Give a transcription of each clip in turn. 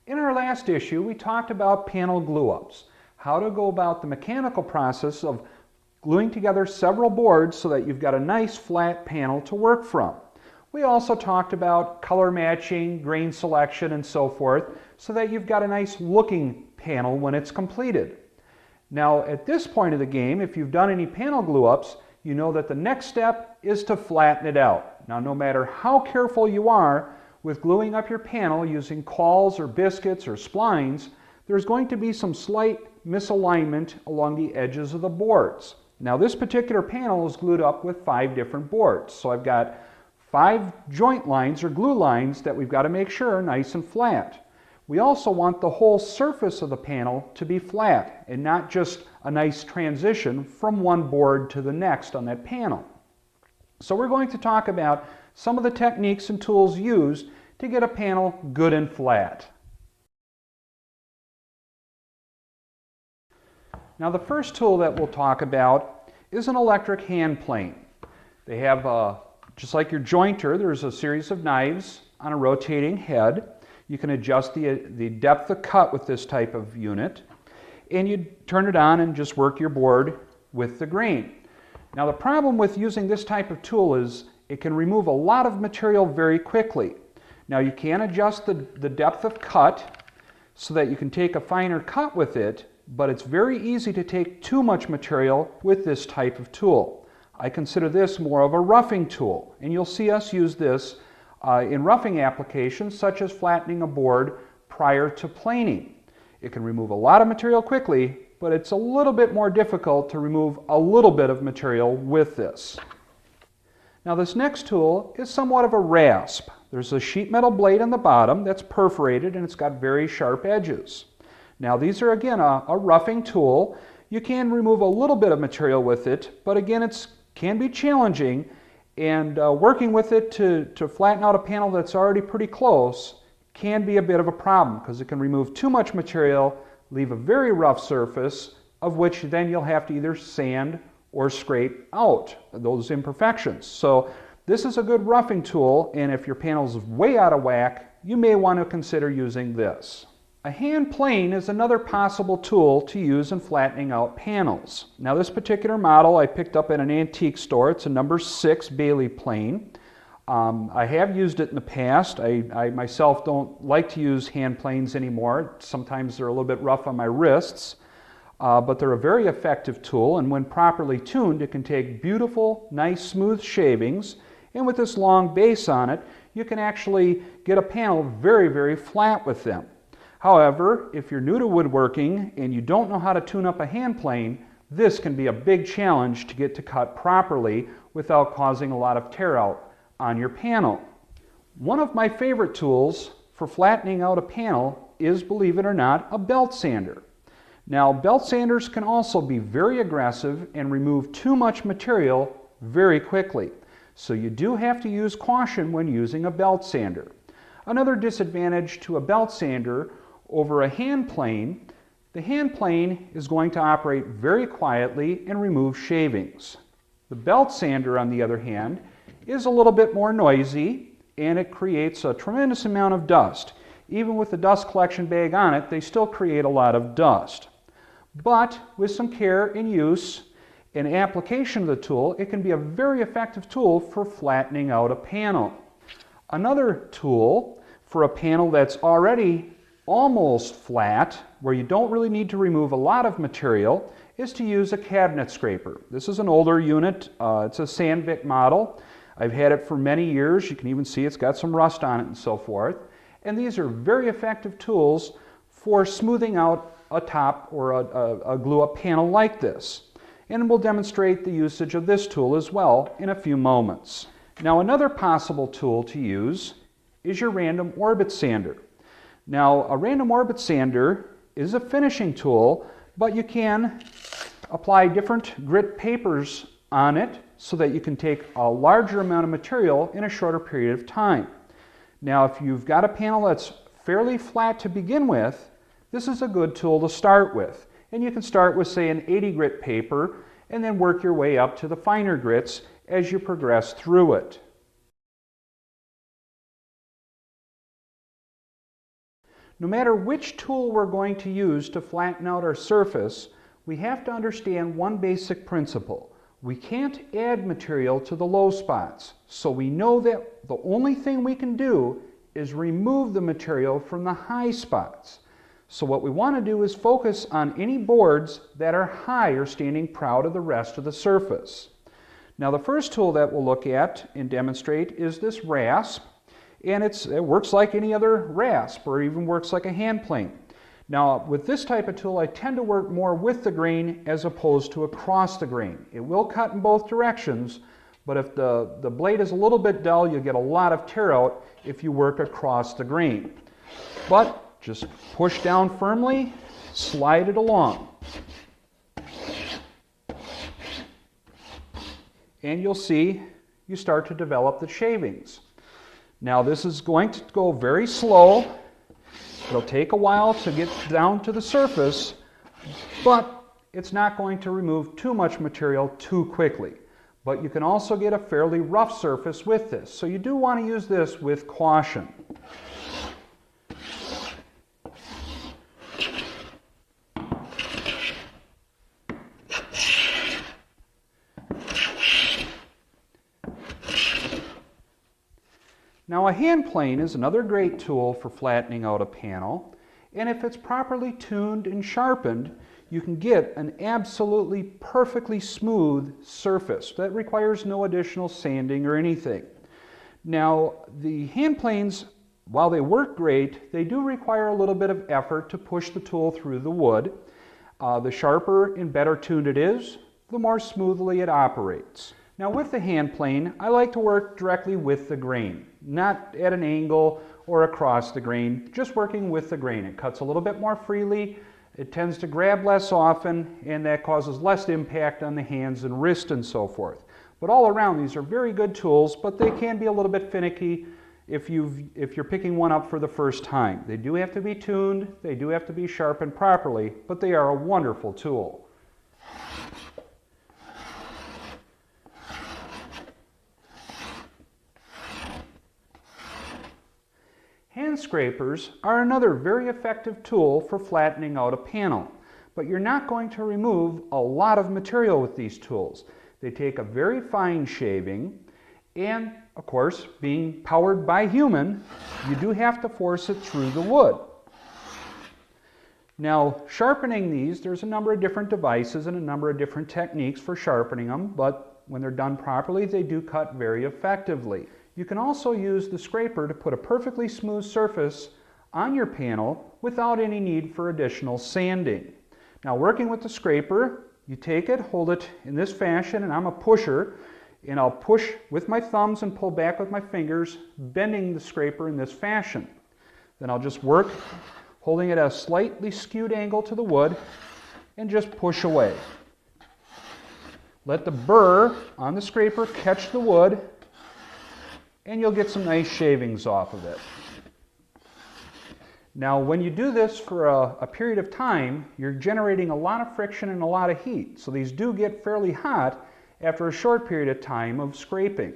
In our last issue, we talked about panel glue-ups, how to go about the mechanical process of gluing together several boards so that you've got a nice flat panel to work from. We also talked about color matching, grain selection, and so forth, so that you've got a nice looking panel when it's completed. Now, at this point of the game, if you've done any panel glue-ups, you know that the next step is to flatten it out. Now, no matter how careful you are with gluing up your panel using cauls or biscuits or splines, there's going to be some slight misalignment along the edges of the boards. Now, this particular panel is glued up with 5 different boards, so I've got 5 joint lines or glue lines that we've got to make sure are nice and flat. We also want the whole surface of the panel to be flat and not just a nice transition from one board to the next on that panel. So we're going to talk about some of the techniques and tools used to get a panel good and flat. Now, the first tool that we'll talk about is an electric hand plane. They have, just like your jointer, there's a series of knives on a rotating head. You can adjust the depth of cut with this type of unit, and you turn it on and just work your board with the grain. Now, the problem with using this type of tool is it can remove a lot of material very quickly. Now, you can adjust the depth of cut so that you can take a finer cut with it, but it's very easy to take too much material with this type of tool. I consider this more of a roughing tool, and you'll see us use this in roughing applications such as flattening a board prior to planing. It can remove a lot of material quickly, but it's a little bit more difficult to remove a little bit of material with this. Now, this next tool is somewhat of a rasp. There's a sheet metal blade on the bottom that's perforated and it's got very sharp edges. Now, these are again a roughing tool. You can remove a little bit of material with it, but again, it can be challenging, and working with it to flatten out a panel that's already pretty close can be a bit of a problem because it can remove too much material, leave a very rough surface, of which then you'll have to either sand or scrape out those imperfections. So this is a good roughing tool, and if your panel's way out of whack, you may want to consider using this. A hand plane is another possible tool to use in flattening out panels. Now, this particular model I picked up at an antique store. It's a number 6 Bailey plane. I have used it in the past. I myself don't like to use hand planes anymore. Sometimes they're a little bit rough on my wrists, but they're a very effective tool, and when properly tuned, it can take beautiful, nice, smooth shavings, and with this long base on it, you can actually get a panel very, very flat with them. However, if you're new to woodworking and you don't know how to tune up a hand plane, this can be a big challenge to get to cut properly without causing a lot of tear out on your panel. One of my favorite tools for flattening out a panel is, believe it or not, a belt sander. Now, belt sanders can also be very aggressive and remove too much material very quickly. So you do have to use caution when using a belt sander. Another disadvantage to a belt sander over a hand plane, the hand plane is going to operate very quietly and remove shavings. The belt sander, on the other hand, is a little bit more noisy, and it creates a tremendous amount of dust. Even with the dust collection bag on it, they still create a lot of dust. But with some care and use and application of the tool, it can be a very effective tool for flattening out a panel. Another tool for a panel that's already almost flat, where you don't really need to remove a lot of material, is to use a cabinet scraper. This is an older unit. It's a Sandvik model. I've had it for many years. You can even see it's got some rust on it and so forth. And these are very effective tools for smoothing out a top or a glue-up panel like this. And we'll demonstrate the usage of this tool as well in a few moments. Now, another possible tool to use is your random orbit sander. Now, a random orbit sander is a finishing tool, but you can apply different grit papers on it so that you can take a larger amount of material in a shorter period of time. Now, if you've got a panel that's fairly flat to begin with, this is a good tool to start with. And you can start with, say, an 80 grit paper and then work your way up to the finer grits as you progress through it. no matter which tool we're going to use to flatten out our surface, we have to understand one basic principle. We can't add material to the low spots, so we know that the only thing we can do is remove the material from the high spots. So what we want to do is focus on any boards that are high or standing proud of the rest of the surface. Now the first tool that we'll look at and demonstrate is this rasp, and it works like any other rasp, or even works like a hand plane. Now with this type of tool I tend to work more with the grain as opposed to across the grain. It will cut in both directions, but if the blade is a little bit dull, you get a lot of tear out if you work across the grain. But just push down firmly, slide it along. And you'll see you start to develop the shavings. Now this is going to go very slow. It'll take a while to get down to the surface, but it's not going to remove too much material too quickly. But you can also get a fairly rough surface with this, so you do want to use this with caution. Now a hand plane is another great tool for flattening out a panel, and if it's properly tuned and sharpened, you can get an absolutely perfectly smooth surface that requires no additional sanding or anything. Now the hand planes, while they work great, they do require a little bit of effort to push the tool through the wood. The sharper and better tuned it is, the more smoothly it operates. Now with the hand plane, I like to work directly with the grain, not at an angle or across the grain, just working with the grain. It cuts a little bit more freely, it tends to grab less often, and that causes less impact on the hands and wrist and so forth. But all around, these are very good tools, but they can be a little bit finicky if you're picking one up for the first time. They do have to be tuned, they do have to be sharpened properly, but they are a wonderful tool. Hand scrapers are another very effective tool for flattening out a panel, but you're not going to remove a lot of material with these tools. They take a very fine shaving, and of course, being powered by human, you do have to force it through the wood. Now, sharpening these, there's a number of different devices and a number of different techniques for sharpening them, but when they're done properly, they do cut very effectively. You can also use the scraper to put a perfectly smooth surface on your panel without any need for additional sanding. Now working with the scraper, you take it, hold it in this fashion, and I'm a pusher, and I'll push with my thumbs and pull back with my fingers, bending the scraper in this fashion. Then I'll just work, holding it at a slightly skewed angle to the wood, and just push away. Let the burr on the scraper catch the wood, and you'll get some nice shavings off of it. Now when you do this for a period of time, you're generating a lot of friction and a lot of heat. So these do get fairly hot after a short period of time of scraping.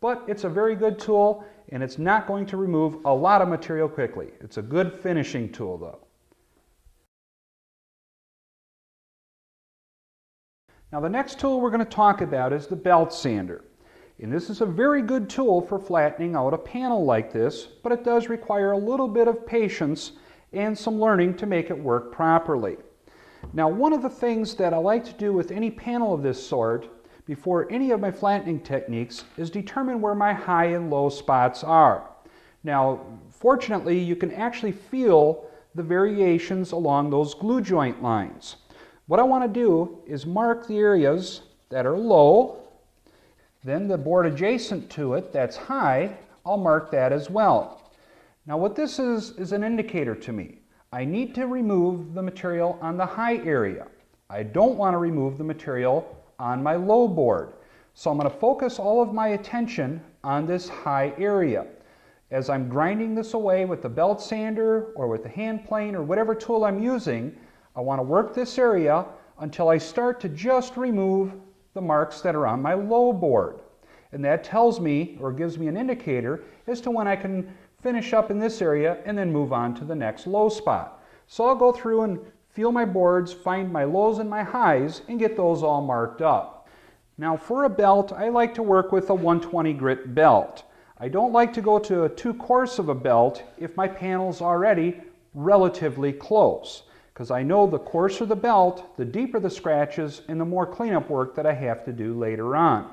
But it's a very good tool, and it's not going to remove a lot of material quickly. It's a good finishing tool though. Now the next tool we're going to talk about is the belt sander. And this is a very good tool for flattening out a panel like this, but it does require a little bit of patience and some learning to make it work properly. Now, one of the things that I like to do with any panel of this sort before any of my flattening techniques is determine where my high and low spots are. Now, fortunately, you can actually feel the variations along those glue joint lines. What I want to do is mark the areas that are low. Then the board adjacent to it that's high, I'll mark that as well. Now what this is an indicator to me. I need to remove the material on the high area. I don't want to remove the material on my low board. So I'm going to focus all of my attention on this high area. As I'm grinding this away with the belt sander or with the hand plane or whatever tool I'm using, I want to work this area until I start to just remove the marks that are on my low board. And that tells me, or gives me an indicator, as to when I can finish up in this area, and then move on to the next low spot. So I'll go through and feel my boards, find my lows and my highs, and get those all marked up. Now for a belt, I like to work with a 120 grit belt. I don't like to go to a too coarse of a belt if my panel's already relatively close, because I know the coarser the belt, the deeper the scratches, and the more cleanup work that I have to do later on.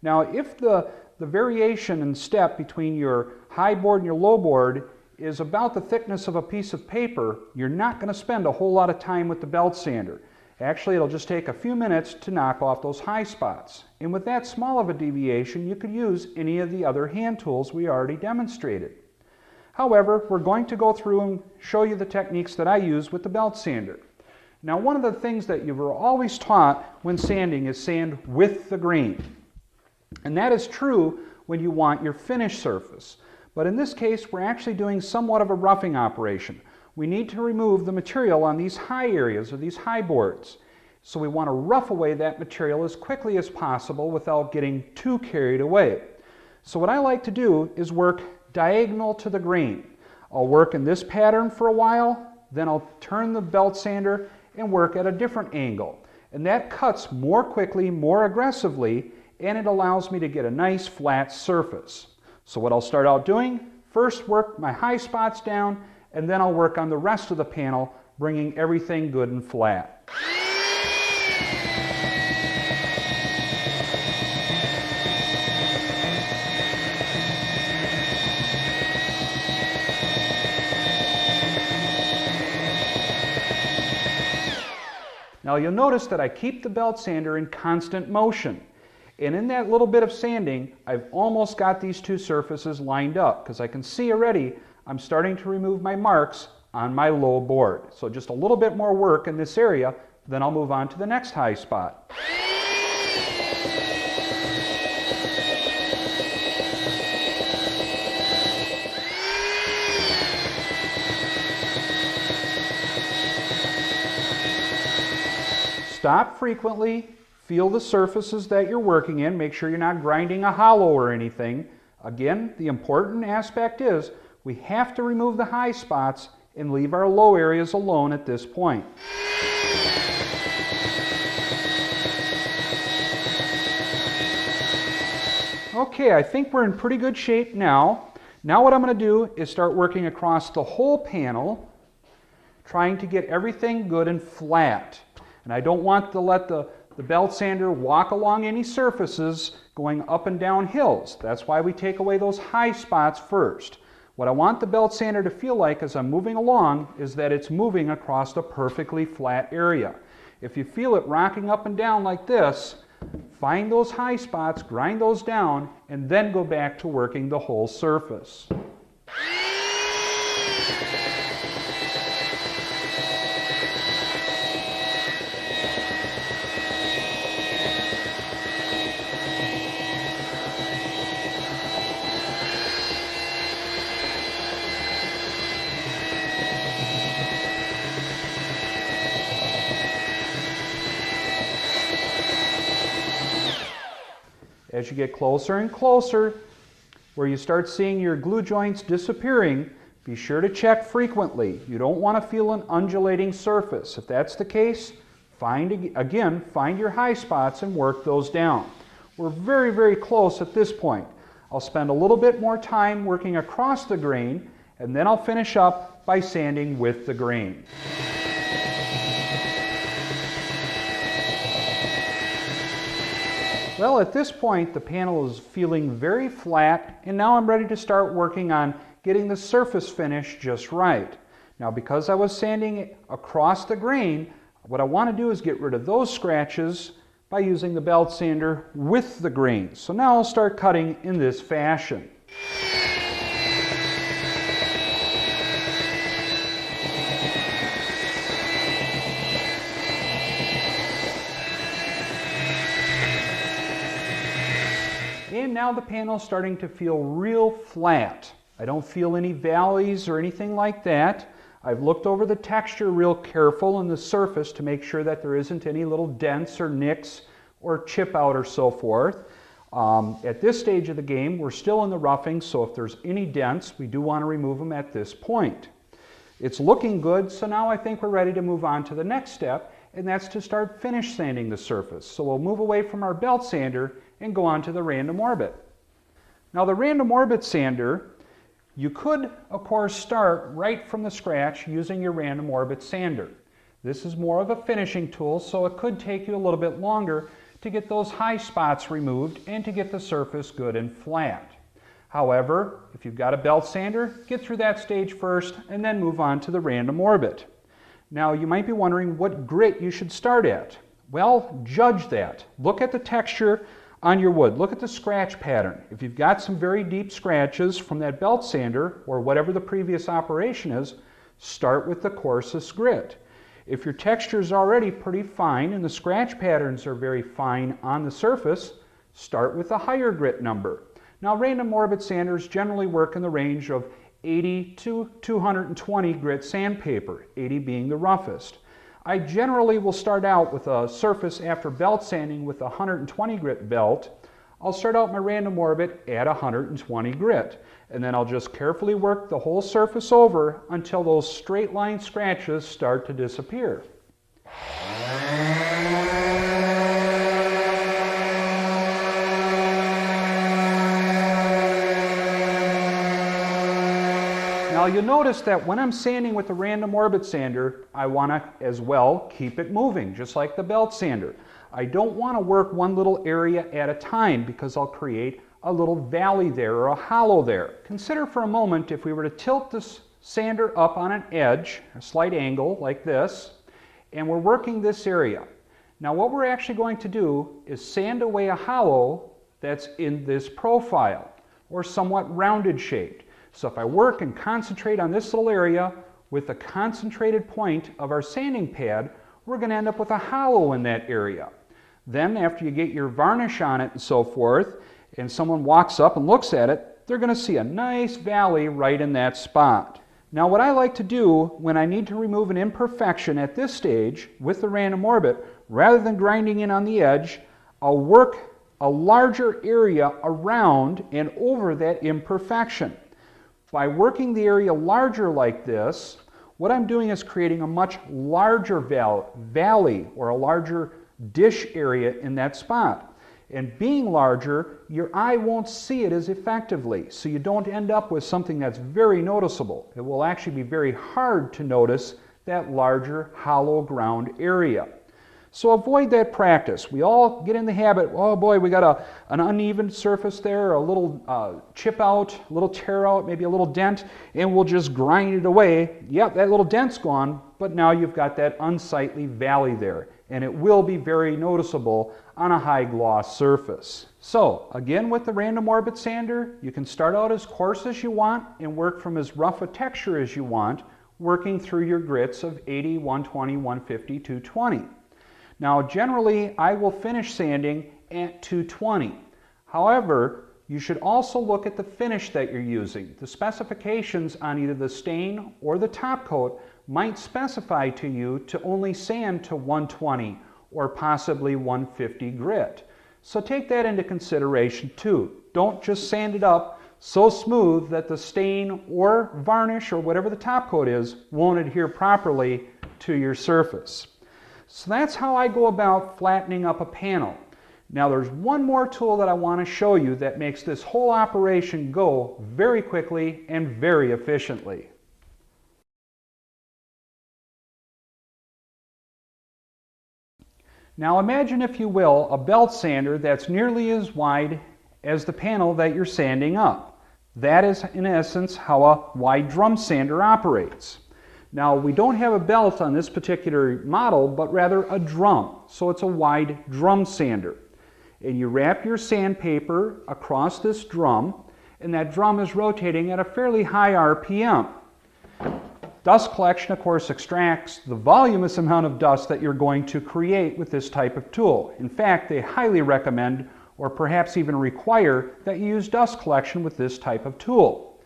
Now if the variation in step between your high board and your low board is about the thickness of a piece of paper, you're not going to spend a whole lot of time with the belt sander. Actually, it'll just take a few minutes to knock off those high spots. And with that small of a deviation, you could use any of the other hand tools we already demonstrated. However, we're going to go through and show you the techniques that I use with the belt sander. Now, one of the things that you were always taught when sanding is sand with the grain. And that is true when you want your finished surface. But in this case, we're actually doing somewhat of a roughing operation. We need to remove the material on these high areas or these high boards. So we want to rough away that material as quickly as possible without getting too carried away. So what I like to do is work diagonal to the grain. I'll work in this pattern for a while, then I'll turn the belt sander and work at a different angle. And that cuts more quickly, more aggressively, and it allows me to get a nice flat surface. So what I'll start out doing, first work my high spots down, and then I'll work on the rest of the panel, bringing everything good and flat. Now you'll notice that I keep the belt sander in constant motion. And in that little bit of sanding, I've almost got these two surfaces lined up, because I can see already I'm starting to remove my marks on my low board. So just a little bit more work in this area, then I'll move on to the next high spot. Stop frequently. Feel the surfaces that you're working in. Make sure you're not grinding a hollow or anything. Again, the important aspect is we have to remove the high spots and leave our low areas alone at this point. Okay, I think we're in pretty good shape now. Now what I'm going to do is start working across the whole panel, trying to get everything good and flat. And I don't want to let the belt sander walk along any surfaces going up and down hills. That's why we take away those high spots first. What I want the belt sander to feel like as I'm moving along is that it's moving across a perfectly flat area. If you feel it rocking up and down like this, find those high spots, grind those down, and then go back to working the whole surface. As you get closer and closer, where you start seeing your glue joints disappearing, be sure to check frequently. You don't want to feel an undulating surface. If that's the case, find your high spots and work those down. We're very, very close at this point. I'll spend a little bit more time working across the grain, and then I'll finish up by sanding with the grain. Well, at this point, the panel is feeling very flat, and now I'm ready to start working on getting the surface finish just right. Now, because I was sanding across the grain, what I want to do is get rid of those scratches by using the belt sander with the grain. So now I'll start cutting in this fashion. And now the panel is starting to feel real flat. I don't feel any valleys or anything like that. I've looked over the texture real careful on the surface to make sure that there isn't any little dents or nicks or chip out or so forth. At this stage of the game, we're still in the roughing, so if there's any dents, we do want to remove them at this point. It's looking good, so now I think we're ready to move on to the next step, and that's to start finish sanding the surface. So we'll move away from our belt sander and go on to the random orbit. Now the random orbit sander, you could, of course, start right from the scratch using your random orbit sander. This is more of a finishing tool, so it could take you a little bit longer to get those high spots removed and to get the surface good and flat. However, if you've got a belt sander, get through that stage first and then move on to the random orbit. Now you might be wondering what grit you should start at. Well, judge that. Look at the texture on your wood. Look at the scratch pattern. If you've got some very deep scratches from that belt sander or whatever the previous operation is, start with the coarsest grit. If your texture is already pretty fine and the scratch patterns are very fine on the surface, start with a higher grit number. Now random orbit sanders generally work in the range of 80 to 220 grit sandpaper, 80 being the roughest. I generally will start out with a surface after belt sanding with a 120 grit belt. I'll start out my random orbit at 120 grit, and then I'll just carefully work the whole surface over until those straight line scratches start to disappear. Now you'll notice that when I'm sanding with the random orbit sander, I want to as well keep it moving, just like the belt sander. I don't want to work one little area at a time because I'll create a little valley there or a hollow there. Consider for a moment if we were to tilt this sander up on an edge, a slight angle like this, and we're working this area. Now what we're actually going to do is sand away a hollow that's in this profile or somewhat rounded shaped. So if I work and concentrate on this little area with the concentrated point of our sanding pad, we're going to end up with a hollow in that area. Then after you get your varnish on it and so forth, and someone walks up and looks at it, they're going to see a nice valley right in that spot. Now what I like to do when I need to remove an imperfection at this stage with the random orbit, rather than grinding in on the edge, I'll work a larger area around and over that imperfection. By working the area larger like this, what I'm doing is creating a much larger valley or a larger dish area in that spot. And being larger, your eye won't see it as effectively, so you don't end up with something that's very noticeable. It will actually be very hard to notice that larger hollow ground area. So avoid that practice. We all get in the habit, oh boy, we got an uneven surface there, a little chip out, a little tear out, maybe a little dent, and we'll just grind it away. Yep, that little dent's gone, but now you've got that unsightly valley there, and it will be very noticeable on a high gloss surface. So again, with the random orbit sander, you can start out as coarse as you want and work from as rough a texture as you want, working through your grits of 80, 120, 150, 220. Now generally I will finish sanding at 220. However, you should also look at the finish that you're using. The specifications on either the stain or the top coat might specify to you to only sand to 120 or possibly 150 grit. So take that into consideration too. Don't just sand it up so smooth that the stain or varnish or whatever the top coat is won't adhere properly to your surface. So that's how I go about flattening up a panel. Now there's one more tool that I want to show you that makes this whole operation go very quickly and very efficiently. Now imagine, if you will, a belt sander that's nearly as wide as the panel that you're sanding up. That is in essence how a wide drum sander operates. Now we don't have a belt on this particular model, but rather a drum. So it's a wide drum sander. And you wrap your sandpaper across this drum, and that drum is rotating at a fairly high RPM. Dust collection, of course, extracts the voluminous amount of dust that you're going to create with this type of tool. In fact, they highly recommend, or perhaps even require, that you use dust collection with this type of tool.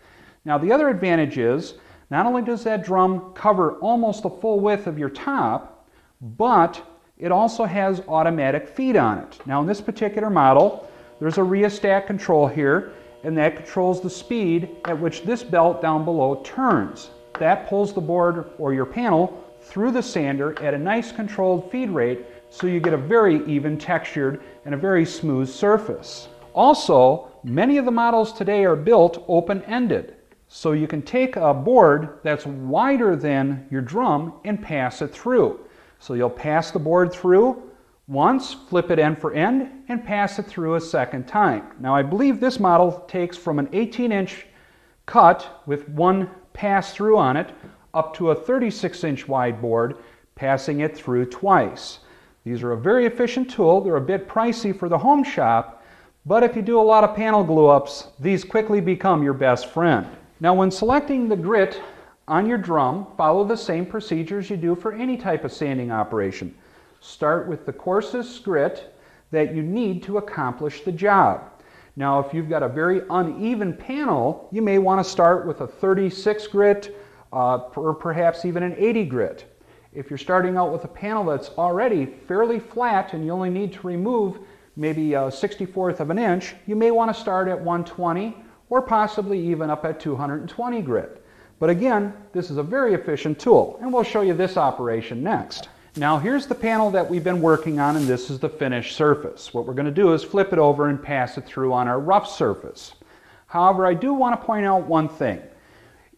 Now the other advantage is, not only does that drum cover almost the full width of your top, but it also has automatic feed on it. Now in this particular model, There's a rheostat control here, and that controls the speed at which this belt down below turns. That pulls the board or your panel through the sander at a nice controlled feed rate, so you get a very even textured and a very smooth surface. Also, many of the models today are built open-ended, so you can take a board that's wider than your drum and pass it through. So you'll pass the board through once, flip it end for end, and pass it through a second time. Now I believe this model takes from an 18-inch cut with one pass through on it up to a 36-inch wide board, passing it through twice. These are a very efficient tool. They're a bit pricey for the home shop, but if you do a lot of panel glue-ups, these quickly become your best friend. Now when selecting the grit on your drum, follow the same procedures you do for any type of sanding operation. Start with the coarsest grit that you need to accomplish the job. Now if you've got a very uneven panel, you may want to start with a 36 grit or perhaps even an 80 grit. If you're starting out with a panel that's already fairly flat and you only need to remove maybe a 64th of an inch, you may want to start at 120 or possibly even up at 220 grit. But again, this is a very efficient tool, and we'll show you this operation next. Now here's the panel that we've been working on, and this is the finished surface. What we're going to do is flip it over and pass it through on our rough surface. However, I do want to point out one thing.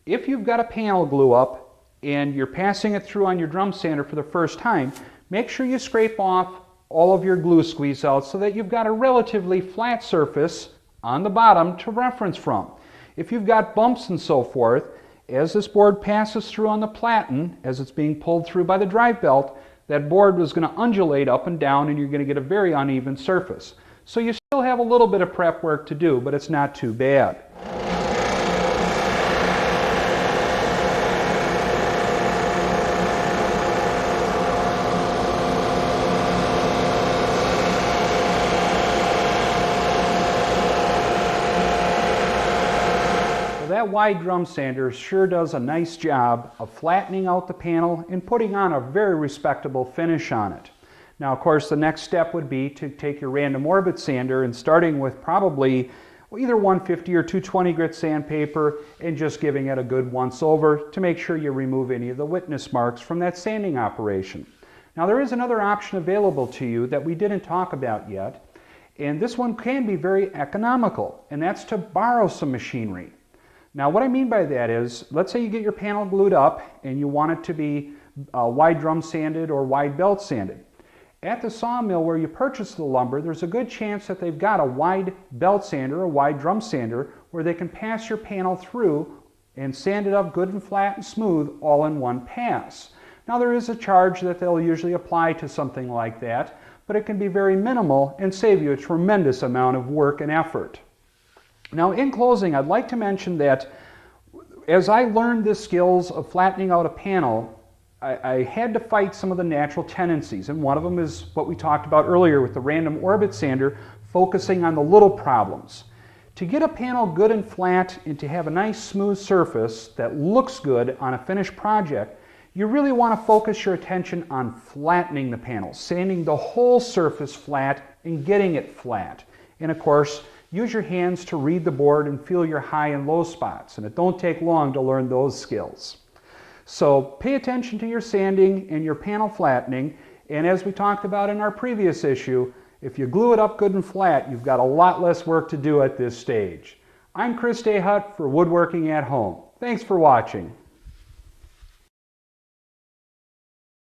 If you've got a panel glue up and you're passing it through on your drum sander for the first time, make sure you scrape off all of your glue squeeze out so that you've got a relatively flat surface on the bottom to reference from. If you've got bumps and so forth, as this board passes through on the platen, as it's being pulled through by the drive belt, that board was going to undulate up and down and you're going to get a very uneven surface. So you still have a little bit of prep work to do, but it's not too bad. That wide drum sander sure does a nice job of flattening out the panel and putting on a very respectable finish on it. Now of course the next step would be to take your random orbit sander and starting with probably either 150 or 220 grit sandpaper and just giving it a good once over to make sure you remove any of the witness marks from that sanding operation. Now there is another option available to you that we didn't talk about yet, and this one can be very economical, and that's to borrow some machinery. Now what I mean by that is, let's say you get your panel glued up and you want it to be wide drum sanded or wide belt sanded. At the sawmill where you purchase the lumber, there's a good chance that they've got a wide belt sander or wide drum sander where they can pass your panel through and sand it up good and flat and smooth all in one pass. Now there is a charge that they'll usually apply to something like that, but it can be very minimal and save you a tremendous amount of work and effort. Now in closing, I'd like to mention that as I learned the skills of flattening out a panel, I had to fight some of the natural tendencies, and one of them is what we talked about earlier with the random orbit sander, focusing on the little problems. To get a panel good and flat and to have a nice smooth surface that looks good on a finished project, you really want to focus your attention on flattening the panel, sanding the whole surface flat and getting it flat. And of course, use your hands to read the board and feel your high and low spots, and it don't take long to learn those skills. So pay attention to your sanding and your panel flattening, and as we talked about in our previous issue, if you glue it up good and flat, you've got a lot less work to do at this stage. I'm Chris DeHut for Woodworking at Home. Thanks for watching.